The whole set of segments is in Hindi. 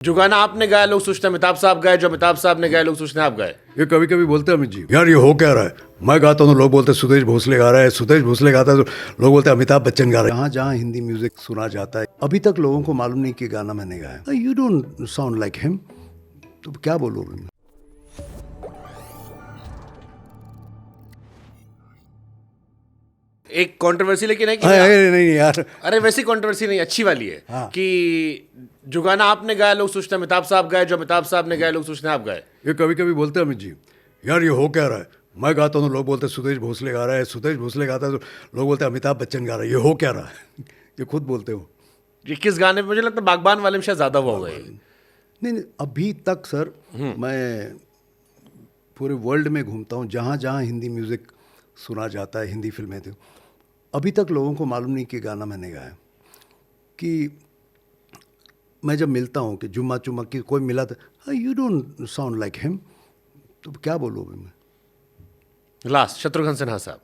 जो गाना आपने गाया लोग सोचते हैं अमिताभ साहब गाए, जो अमिताभ साहब ने गाया लोग सोचते हैं आप गाए। ये कभी कभी बोलते हैं अमित जी, यार ये हो क्या रहा है। मैं गाता हूँ तो लोग बोलते हैं सुदेश भोसले गा रहा है, सुदेश भोसले गाता है तो लोग बोलते हैं अमिताभ बच्चन गा रहा है। जहाँ जहाँ हिंदी म्यूजिक सुना जाता है, अभी तक लोगों को मालूम नहीं कि गाना मैंने गाया। You don't sound like him, तो क्या बोलूँ मैं। एक कंट्रोवर्सी लेकिन है कि अरे नहीं यार, अरे वैसी कंट्रोवर्सी नहीं, अच्छी वाली है हाँ। कि जो गाना आपने गाया लोग सोचते हैं अमिताभ साहब गाए, जो अमिताभ साहब ने गाया लोग सोचते हैं आप गाए। ये कभी कभी बोलते हैं अमित जी, यार ये हो क्या रहा है। मैं गाता हूँ तो लोग बोलते हैं सुदेश भोसले गा रहा है, सुदेश भोसले गाता है तो लोग बोलते हैं अमिताभ बच्चन गा रहा है। ये हो क्या रहा है। ये खुद बोलते हो। ये किस गाने पे? मुझे लगता है बागबान वाले में शायद ज्यादा हुआ होगा ये। नहीं, अभी तक सर मैं पूरे वर्ल्ड में घूमता हूँ, जहाँ जहाँ हिंदी म्यूज़िक सुना जाता है, हिंदी फिल्में थे, अभी तक लोगों को मालूम नहीं कि गाना मैंने गाया। कि मैं जब मिलता हूँ कि जुम्मा चुम्मा की कोई मिला तो you don't sound like him, तो क्या बोलूँ मैं। लास्ट शत्रुघ्न सिन्हा साहब,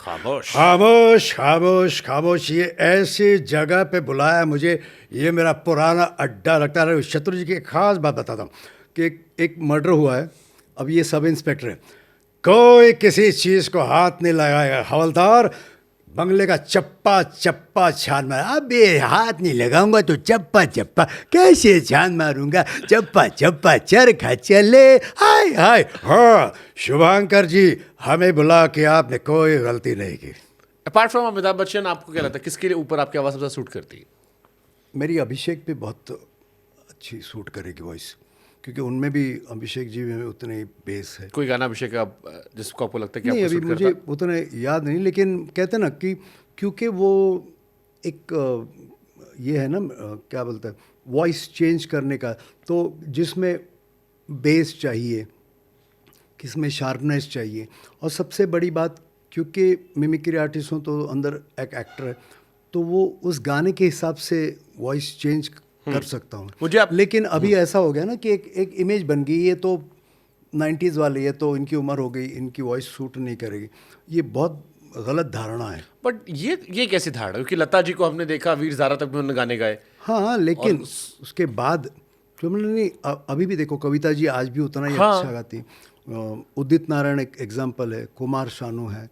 खामोश। खामोश खामोश खामोश, ये ऐसी जगह पे बुलाया मुझे, ये मेरा पुराना अड्डा लगता है। शत्रु जी की एक खास बात बताता हूँ कि एक मर्डर हुआ है, अब ये सब इंस्पेक्टर है, कोई किसी चीज़ को हाथ नहीं लगाएगा। हवलदार बंगले का चप्पा चप्पा छान मारा। अबे हाथ नहीं लगाऊंगा तो चप्पा चप्पा कैसे छान मारूंगा। चप्पा चप्पा चरखा चले। हाय हाय। हाँ शुभांकर जी, हमें बुला के आपने कोई गलती नहीं की। अपार्ट फ्रॉम अमिताभ बच्चन, आपको क्या लगता है किसके ऊपर आपकी आवाज़ सबसे सूट करती है? मेरी अभिषेक पे बहुत अच्छी सूट करेगी वॉइस, क्योंकि उनमें भी अभिषेक जी में उतने बेस है। कोई गाना अभिषेक का जिसको आपको लगता है कि नहीं, आपको अभी सूट मुझे करता? उतने याद नहीं, लेकिन कहते हैं ना कि क्योंकि वो एक ये है ना, क्या बोलते हैं, वॉइस चेंज करने का, तो जिसमें बेस चाहिए, किसमें शार्पनेस चाहिए। और सबसे बड़ी बात, क्योंकि मिमिक्री आर्टिस्ट हूँ तो अंदर एक एक्टर है, तो वो उस गाने के हिसाब से वॉइस चेंज कर सकता हूँ। मुझे लेकिन अभी ऐसा हो गया ना कि एक इमेज बन गई, ये तो 90s वाले, ये तो इनकी उम्र हो गई, इनकी वॉइस सूट नहीं करेगी। ये बहुत गलत धारणा है। बट ये कैसी धारणा? क्योंकि लता जी को हमने देखा, वीर ज़ारा तक भी उन्होंने गाने गाए। हाँ, लेकिन उसके बाद जो मतलब नहीं, अभी भी देखो कविता जी आज भी उतना ही हाँ। अच्छा गाती। उदित नारायण एक एग्जाम्पल है, कुमार शानू है,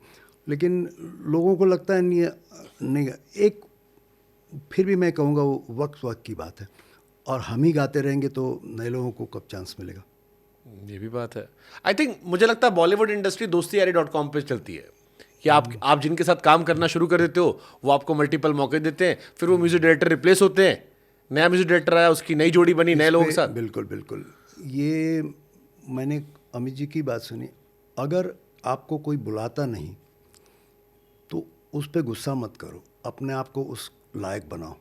लेकिन लोगों को लगता है नहीं। एक फिर भी मैं कहूँगा वो वक्त की बात है, और हम ही गाते रहेंगे तो नए लोगों को कब चांस मिलेगा। ये भी बात है। आई थिंक मुझे लगता है बॉलीवुड इंडस्ट्री दोस्तीयारी.com पे चलती है कि आप जिनके साथ काम करना शुरू कर देते हो वो आपको मल्टीपल मौके देते हैं, फिर वो म्यूजिक डायरेक्टर रिप्लेस होते हैं, नया म्यूजिक डायरेक्टर आया, उसकी नई जोड़ी बनी नए लोगों के साथ। बिल्कुल बिल्कुल। ये मैंने अमित जी की बात सुनी, अगर आपको कोई बुलाता नहीं तो उस पर गुस्सा मत करो, अपने आप को उस लायक बनाओ,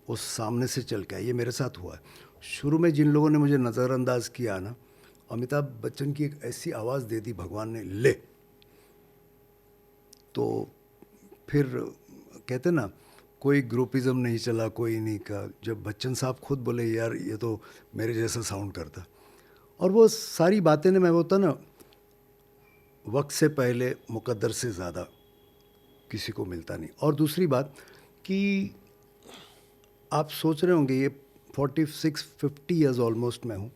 उस सामने से चल के। ये मेरे साथ हुआ है। शुरू में जिन लोगों ने मुझे नज़रअंदाज किया ना, अमिताभ बच्चन की एक ऐसी आवाज़ दे दी भगवान ने, ले, तो फिर कहते ना, कोई ग्रुपिज़म नहीं चला, कोई नहीं का। जब बच्चन साहब खुद बोले यार ये तो मेरे जैसा साउंड करता, और वो सारी बातें ने, मैं बोलता ना, वक्त से पहले मुकद्दर से ज़्यादा किसी को मिलता नहीं। और दूसरी बात कि आप सोच रहे होंगे, ये 46-50 ईयर्स ऑलमोस्ट मैं हूँ,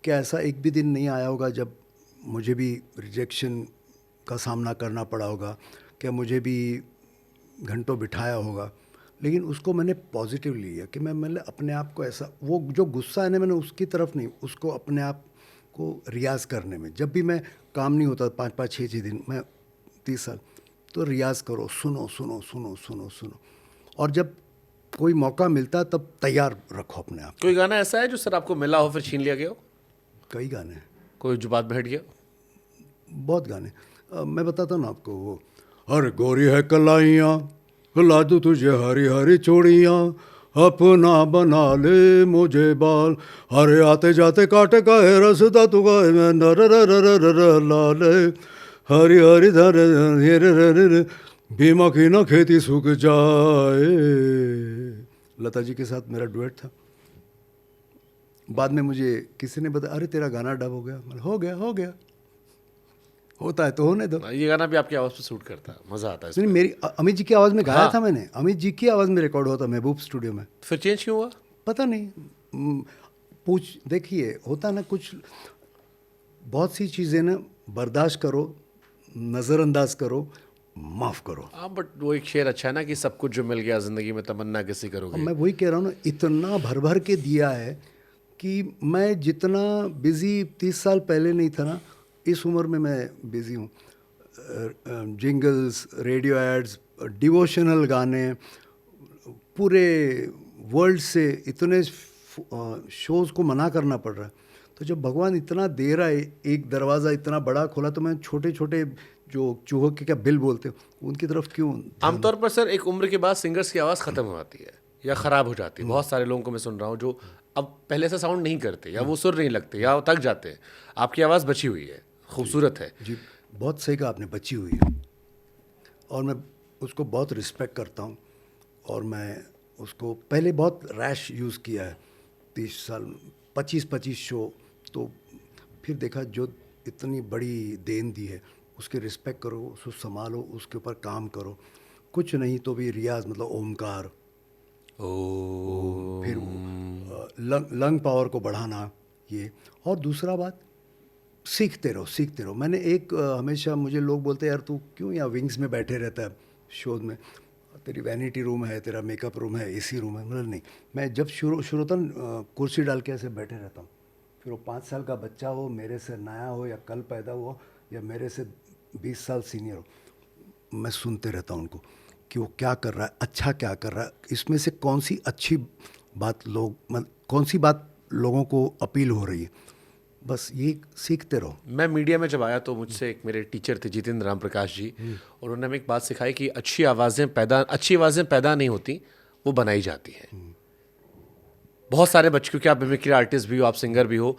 क्या ऐसा एक भी दिन नहीं आया होगा जब मुझे भी रिजेक्शन का सामना करना पड़ा होगा, क्या मुझे भी घंटों बिठाया होगा। लेकिन उसको मैंने पॉजिटिव लिया कि मैंने अपने आप को ऐसा, वो जो गुस्सा है ना, मैंने उसकी तरफ नहीं, उसको अपने आप को रियाज़ करने में। जब भी मैं काम नहीं होता 5-5 6-6 दिन, मैं 30 साल, तो रियाज़ करो, सुनो सुनो सुनो सुनो सुनो, और जब कोई मौका मिलता तब तैयार रखो अपने आप। कोई गाना ऐसा है जो सर आपको मिला हो फिर छीन लिया गया हो? कई गाने हैं, कोई जो बात में हट गया? बहुत गाने। मैं बताता हूँ ना आपको, वो अरे गोरी है कलाइयाँ, ला दूँ तुझे हरी हरी चूड़ियाँ, अपना बना ले मुझे बाल, अरे आते जाते काटे का है रसदा तू गाए मैं नर लाले, हरी हरी धर भीमा की ना खेती सूख जाए। लता जी के साथ मेरा डुएट था। बाद में मुझे किसी ने बताया, अरे तेरा गाना डब हो गया। मतलब हो गया, होता है तो होने दो। ये गाना भी आपकी आवाज़ पे सूट करता है, मज़ा आता है इसमें। नहीं, मेरी अमित जी की आवाज़ में गाया हाँ। था मैंने, अमित जी की आवाज़ में रिकॉर्ड हुआ था महबूब स्टूडियो में। फिर चेंज क्यों हुआ? पता नहीं, पूछ देखिए, होता ना कुछ, बहुत सी चीज़ें ना बर्दाश्त करो, नज़रअंदाज करो, माफ़ करो। हाँ, बट वो एक शेर अच्छा है ना कि सब कुछ जो मिल गया ज़िंदगी में तमन्ना किसी अब करोगे। मैं वही कह रहा हूँ ना, इतना भर भर के दिया है कि मैं जितना बिज़ी 30 साल पहले नहीं था ना, इस उम्र में मैं बिज़ी हूँ। जिंगल्स, रेडियो एड्स, डिवोशनल गाने, पूरे वर्ल्ड से इतने शोज़ को मना करना पड़ रहा है। तो जब भगवान इतना दे रहा है, एक दरवाज़ा इतना बड़ा खोला, तो मैं छोटे छोटे जो चूहों के क्या बिल बोलते हैं, उनकी तरफ क्यों ध्यान आमतौर पर सर एक उम्र के बाद सिंगर्स की आवाज़ ख़त्म हो जाती है या ख़राब हो जाती है। बहुत सारे लोगों को मैं सुन रहा हूँ जो अब पहले से साउंड नहीं करते, या वो सुर नहीं लगते, या वो थक जाते हैं। आपकी आवाज़ बची हुई है, खूबसूरत है। जी, बहुत सही कहा आपने, बची हुई है। और मैं उसको बहुत रिस्पेक्ट करता हूँ। और मैं उसको पहले बहुत रैश यूज़ किया है, 30 साल, 25-25 शो। तो फिर देखा जो इतनी बड़ी देन दी है, उसकी रिस्पेक्ट करो, उसको संभालो, उसके ऊपर काम करो। कुछ नहीं तो भी रियाज, मतलब ओमकार, ओ फिर लंग पावर को बढ़ाना, ये। और दूसरा बात, सीखते रहो, सीखते रहो। मैंने एक हमेशा मुझे लोग बोलते हैं, यार तू क्यों यहाँ विंग्स में बैठे रहता है शोज में, तेरी वैनिटी रूम है, तेरा मेकअप रूम है, एसी रूम है। मतलब नहीं, मैं जब शुरू शुरू होता ना, कुर्सी डाल के ऐसे बैठे रहता हूँ। फिर वो 5 साल का बच्चा हो, मेरे से नया हो, या कल पैदा हुआ, या मेरे से 20 साल सीनियर हो, मैं सुनते रहता हूँ उनको कि वो क्या कर रहा है, अच्छा क्या कर रहा है, इसमें से कौन सी अच्छी बात कौन सी बात लोगों को अपील हो रही है। बस ये सीखते रहो। मैं मीडिया में जब आया तो मुझसे एक मेरे टीचर थे जितेंद्र राम प्रकाश जी, और उन्होंने हमें एक बात सिखाई कि अच्छी आवाज़ें पैदा नहीं होती, वो बनाई जाती हैं। बहुत सारे बच्चे, क्योंकि आप मिमिक्री आर्टिस्ट भी हो, आप सिंगर भी हो,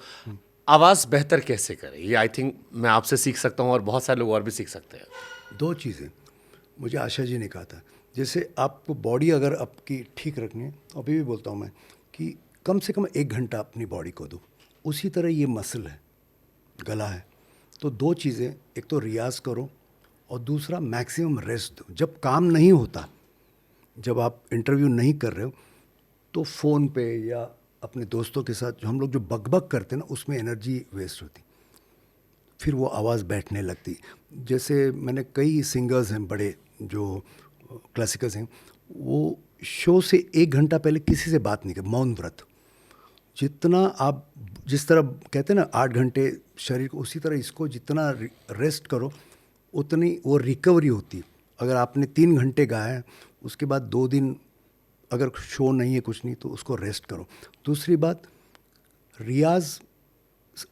आवाज़ बेहतर कैसे करें, ये आई थिंक मैं आपसे सीख सकता हूँ और बहुत सारे लोग और भी सीख सकते हैं। 2 चीज़ें मुझे आशा जी ने कहा था, जैसे आपको बॉडी अगर आपकी ठीक रखनी है, अभी भी बोलता हूँ मैं कि कम से कम 1 घंटा अपनी बॉडी को दो। उसी तरह ये मसल है, गला है, तो 2 चीज़ें, एक तो रियाज करो, और दूसरा मैक्सिमम रेस्ट दो। जब काम नहीं होता, जब आप इंटरव्यू नहीं कर रहे हो, तो फ़ोन पे या अपने दोस्तों के साथ जो हम लोग जो बकबक करते हैं ना, उसमें एनर्जी वेस्ट होती, फिर वो आवाज़ बैठने लगती। जैसे मैंने कई सिंगर्स हैं बड़े जो क्लासिकल्स हैं, वो शो से 1 घंटा पहले किसी से बात नहीं कर, मौन व्रत। जितना आप, जिस तरह कहते हैं ना 8 घंटे शरीर को, उसी तरह इसको जितना रेस्ट करो, उतनी वो रिकवरी होती। अगर आपने 3 घंटे गाया है, उसके बाद 2 दिन अगर शो नहीं है, कुछ नहीं, तो उसको रेस्ट करो। दूसरी बात, रियाज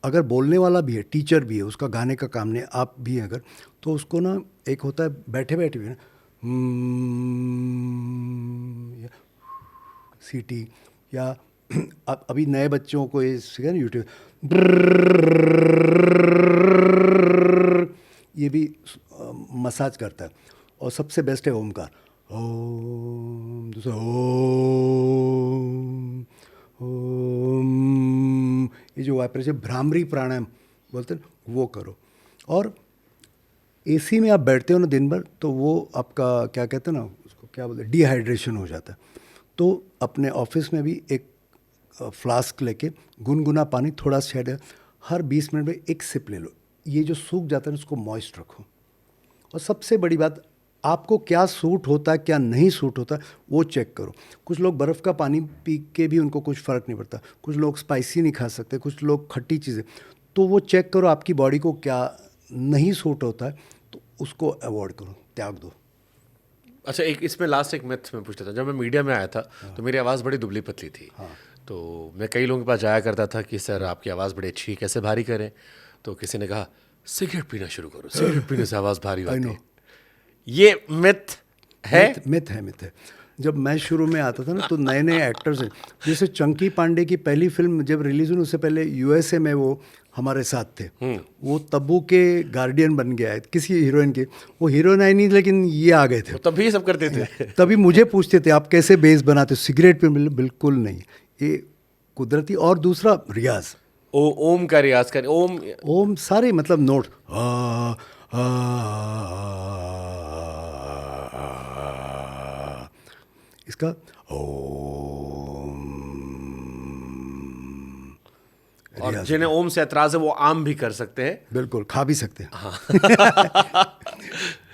अगर बोलने वाला भी है, टीचर भी है, उसका गाने का काम नहीं, आप भी हैं अगर, तो उसको ना, एक होता है बैठे बैठे भी ना, या सीटी, या अब अभी नए बच्चों को ये सीखा ना यूट्यूब, ये भी मसाज करता है। और सबसे बेस्ट है ओमकार, ओम, दूसरा ओम, ओम, ये जो वाइब्रेशन भ्रामरी प्राणायाम बोलते हैं, वो करो। और एसी में आप बैठते हो ना दिन भर, तो वो आपका क्या कहते हैं ना, उसको क्या बोलते हैं, डिहाइड्रेशन हो जाता है। तो अपने ऑफिस में भी एक फ्लास्क लेके गुनगुना पानी थोड़ा सा, हर 20 मिनट में एक सिप ले लो। ये जो सूख जाता है उसको मॉइस्ट रखो। और सबसे बड़ी बात, आपको क्या सूट होता है, क्या नहीं सूट होता, वो चेक करो। कुछ लोग बर्फ़ का पानी पी के भी उनको कुछ फ़र्क नहीं पड़ता, कुछ लोग स्पाइसी नहीं खा सकते, कुछ लोग खट्टी चीज़ें। तो वो चेक करो आपकी बॉडी को क्या नहीं सूट होता है, तो उसको अवॉइड करो, त्याग दो। अच्छा, एक इसमें लास्ट एक मिथ मैं पूछता था। जब मैं मीडिया में आया था तो मेरी आवाज़ बड़ी दुबली पतली थी। तो मैं कई लोगों के पास जाया करता था कि सर आपकी आवाज़ बड़ी अच्छी है, कैसे भारी करें। तो किसी ने कहा सिगरेट पीना शुरू करो, सिगरेट पीने से आवाज़ भारी आई होती नो, है। ये मिथ है? मिथ है। जब मैं शुरू में आता था ना, तो नए नए एक्टर्स हैं, जैसे चंकी पांडे की पहली फिल्म जब रिलीज हुई, उससे पहले यूएसए में वो हमारे साथ थे। वो तब्बू के गार्डियन बन गया है किसी हीरोइन के, वो हीरोइन आई नहीं, लेकिन ये आ गए थे। तो तब भी ये सब करते थे? तभी मुझे पूछते थे आप कैसे बेस बनाते हो, सिगरेट पे? बिल्कुल नहीं, ये कुदरती। और दूसरा रियाज, ओम का रियाज करें। ओम ओम सारे मतलब नोट, इसका ओम, और जिन्हें ओम से एतराज है वो आम भी कर सकते हैं। बिल्कुल खा भी सकते हैं।